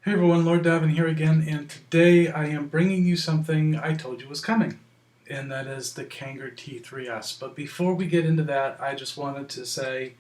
Hey everyone, LordDavon here again, and today I am bringing you something I told you was coming, and that is the Kanger T3S. But before we get into that, I just wanted to say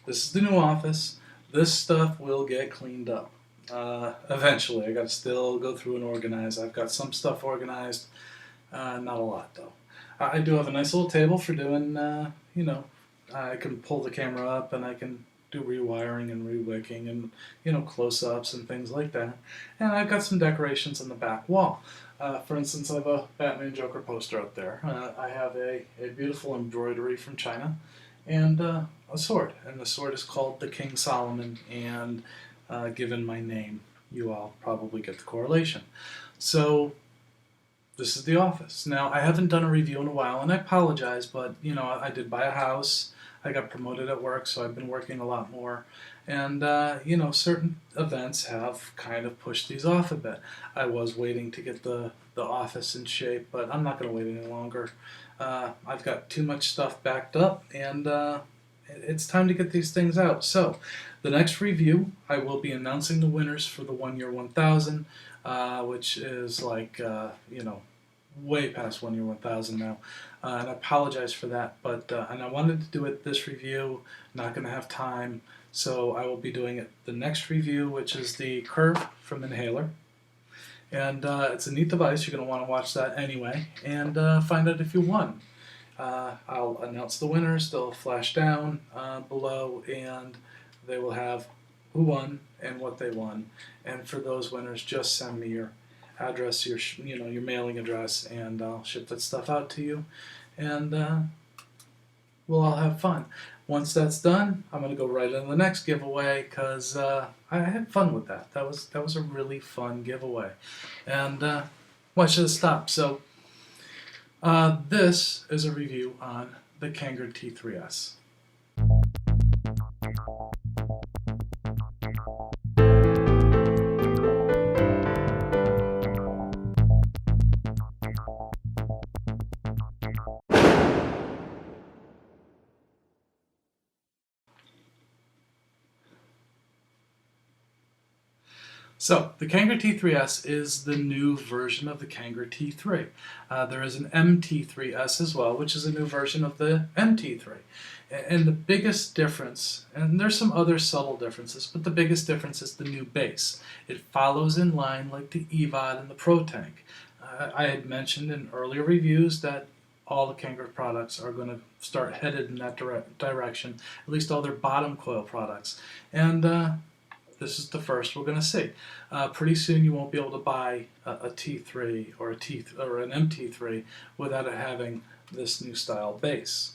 this is the new office. This stuff will get cleaned up. Eventually, I got to still go through and organize. I've got some stuff organized, not a lot though. I do have a nice little table for doing, I can pull the camera up and I can do rewiring and rewicking and close-ups and things like that. And I've got some decorations on the back wall. For instance, I have a Batman Joker poster up there. I have a beautiful embroidery from China and a sword. And the sword is called the King Solomon, and given my name, you all probably get the correlation. So this is the office. Now, I haven't done a review in a while, and I apologize, but I did buy a house. I got promoted at work, so I've been working a lot more. And, certain events have kind of pushed these off a bit. I was waiting to get the office in shape, but I'm not going to wait any longer. I've got too much stuff backed up, and it's time to get these things out. So, the next review, I will be announcing the winners for the 1 year 1000, which is like, way past 1 year 1000 now. And I apologize for that, but and I wanted to do it this review, not going to have time, so I will be doing it the next review, which is the Curve from Inhaler. And it's a neat device. You're going to want to watch that anyway and find out if you won. I'll announce the winners. They'll flash down below, and they will have who won and what they won. And for those winners, just send me your address, your mailing address, and I'll ship that stuff out to you, and we'll all have fun. Once that's done, I'm going to go right into the next giveaway because I had fun with that. That was a really fun giveaway, and I should have stopped. So this is a review on the Kanger T3S. So, the Kanger T3S is the new version of the Kanger T3. There is an MT3S as well, which is a new version of the MT3. And the biggest difference, and there's some other subtle differences, but the biggest difference is the new base. It follows in line like the EVOD and the Pro Tank. I had mentioned in earlier reviews that all the Kanger products are going to start headed in that direction, at least all their bottom coil products. And this is the first we're going to see. Pretty soon you won't be able to buy a T3 or an MT3 without it having this new style base.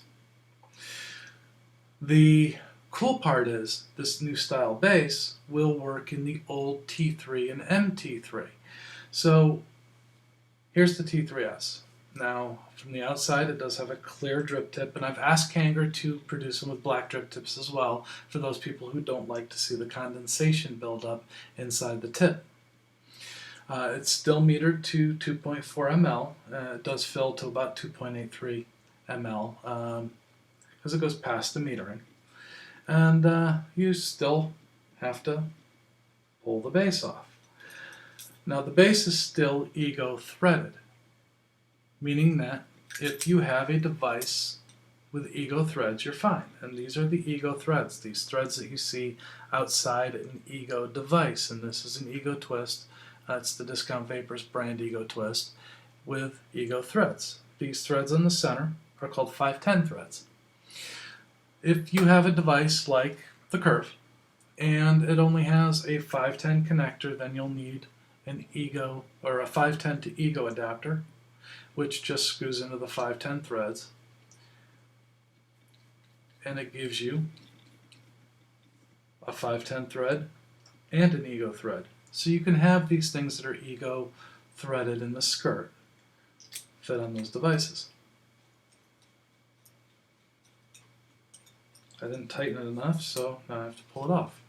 The cool part is this new style base will work in the old T3 and MT3. So here's the T3S. Now, from the outside, it does have a clear drip tip, and I've asked Kanger to produce them with black drip tips as well for those people who don't like to see the condensation build up inside the tip. It's still metered to 2.4 ml. It does fill to about 2.83 ml because it goes past the metering. And you still have to pull the base off. Now, the base is still ego threaded, meaning that if you have a device with ego threads, you're fine. And these are the ego threads, these threads that you see outside an ego device. And this is an ego twist. It's the Discount Vapors brand ego twist with ego threads. These threads in the center are called 510 threads. If you have a device like the Curve and it only has a 510 connector, then you'll need an ego or a 510 to ego adapter, which just screws into the 510 threads, and it gives you a 510 thread and an ego thread. So you can have these things that are ego threaded in the skirt fit on those devices. I didn't tighten it enough, so now I have to pull it off.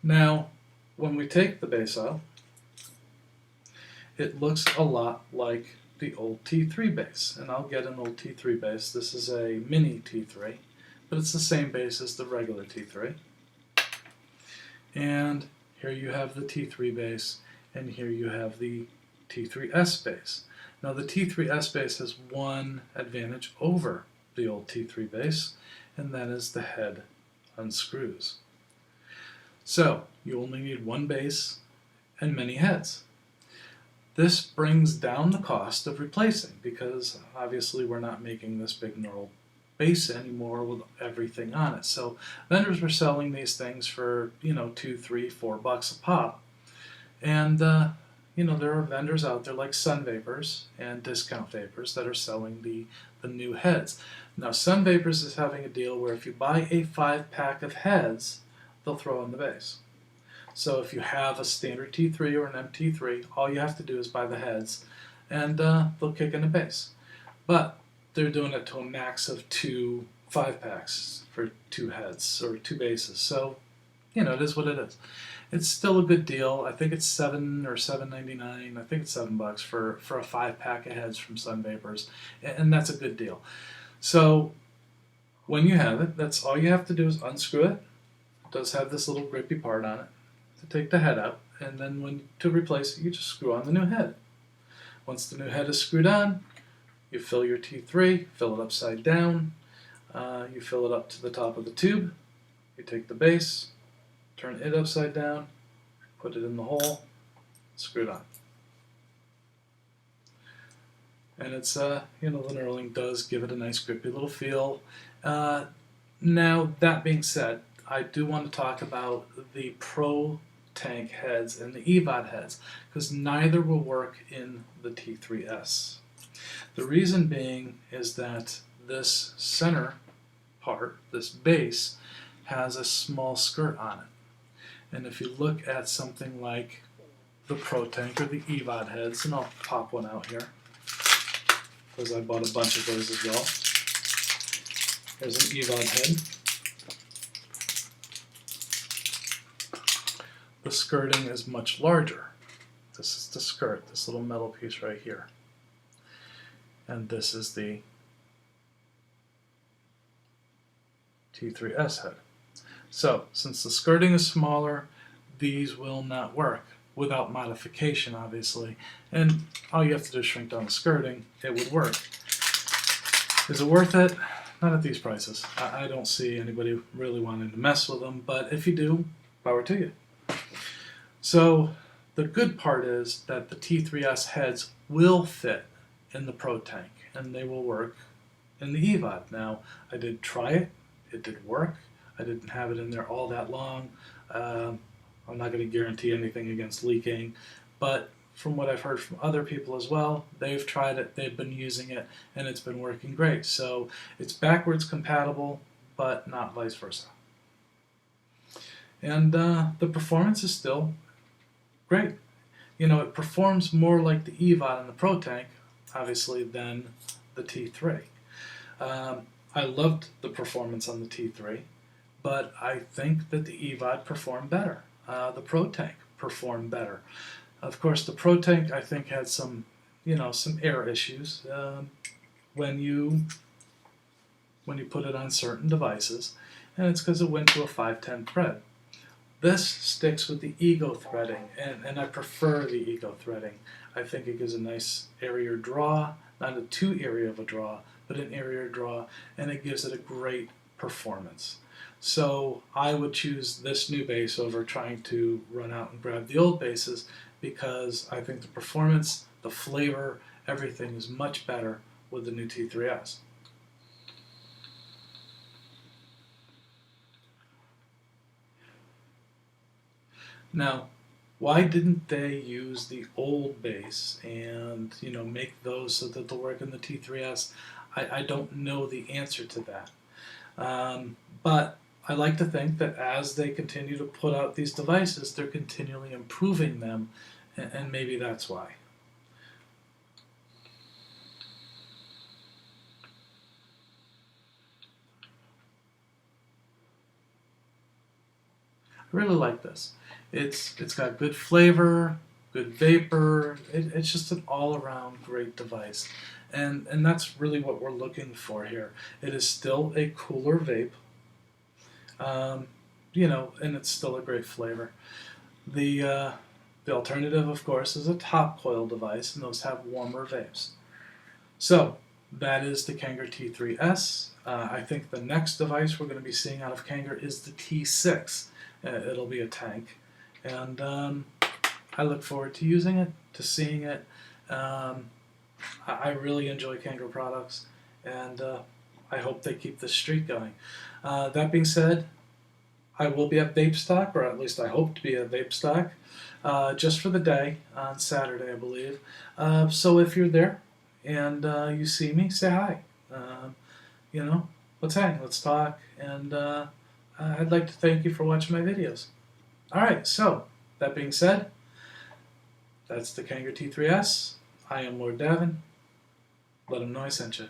Now, when we take the base out, it looks a lot like the old T3 base, and I'll get an old T3 base. This is a mini T3, but it's the same base as the regular T3. And here you have the T3 base, and here you have the T3S base. Now the T3S base has one advantage over the old T3 base, and that is the head unscrews. So you only need one base and many heads. This brings down the cost of replacing, because obviously we're not making this big knurled base anymore with everything on it. So vendors were selling these things for, $2, $3, $4 a pop. And there are vendors out there like Sun Vapors and Discount Vapors that are selling the new heads. Now Sun Vapors is having a deal where if you buy a 5-pack of heads, they'll throw in the base. So if you have a standard T3 or an MT3, all you have to do is buy the heads, and they'll kick in the base. But they're doing it to a max of 2 5-packs for 2 heads or 2 bases. So, it is what it is. It's still a good deal. I think it's $7 or $7.99. I think it's $7 for a 5-pack of heads from Sun Vapors, and that's a good deal. So when you have it, that's all you have to do is unscrew it. It does have this little grippy part on it to take the head out, and then to replace it, you just screw on the new head. Once the new head is screwed on, you fill your T3, fill it upside down, you fill it up to the top of the tube, you take the base, turn it upside down, put it in the hole, screw it on. And it's, the knurling does give it a nice grippy little feel. Now, that being said, I do want to talk about the Pro Tank heads and the EVOD heads, because neither will work in the T3S. The reason being is that this center part, this base, has a small skirt on it. And if you look at something like the Pro Tank or the EVOD heads, and I'll pop one out here, because I bought a bunch of those as well. Here's an EVOD head. The skirting is much larger. This is the skirt, this little metal piece right here. And this is the T3S head. So, since the skirting is smaller, these will not work without modification, obviously. And all you have to do is shrink down the skirting, it would work. Is it worth it? Not at these prices. I don't see anybody really wanting to mess with them, but if you do, power to you. So the good part is that the T3S heads will fit in the Pro Tank, and they will work in the EVOD. Now, I did try it. It did work. I didn't have it in there all that long. I'm not going to guarantee anything against leaking, but from what I've heard from other people as well, they've tried it, they've been using it, and it's been working great. So it's backwards compatible, but not vice versa. And the performance is still great. It performs more like the EVOD and the Pro Tank, obviously, than the T3. I loved the performance on the T3, but I think that the EVOD performed better. The Pro Tank performed better. Of course, the Pro Tank, I think, had some air issues when you put it on certain devices, and it's because it went to a 510 thread. This sticks with the Ego threading, and I prefer the Ego threading. I think it gives a nice airier draw, not a too airy of a draw, but an airier draw, and it gives it a great performance. So I would choose this new base over trying to run out and grab the old bases, because I think the performance, the flavor, everything is much better with the new T3S. Now, why didn't they use the old base and make those so that they'll work in the T3S? I don't know the answer to that. But I like to think that as they continue to put out these devices, they're continually improving them, and maybe that's why. I really like this. It's got good flavor, good vapor. It's just an all-around great device. And that's really what we're looking for here. It is still a cooler vape. and it's still a great flavor. The alternative, of course, is a top coil device, and those have warmer vapes. So that is the Kanger T3S. I think the next device we're going to be seeing out of Kanger is the T6. It'll be a tank, and I look forward to using it, to seeing it. I really enjoy Kanger products, and I hope they keep this streak going. That being said, I will be at Vape Stock, or at least I hope to be at Vape Stock, just for the day on Saturday, I believe. So if you're there and you see me, say hi. Let's hang, let's talk, and I'd like to thank you for watching my videos. Alright, so that being said, that's the Kanger T3S. I am LordDavon. Let them know I sent you.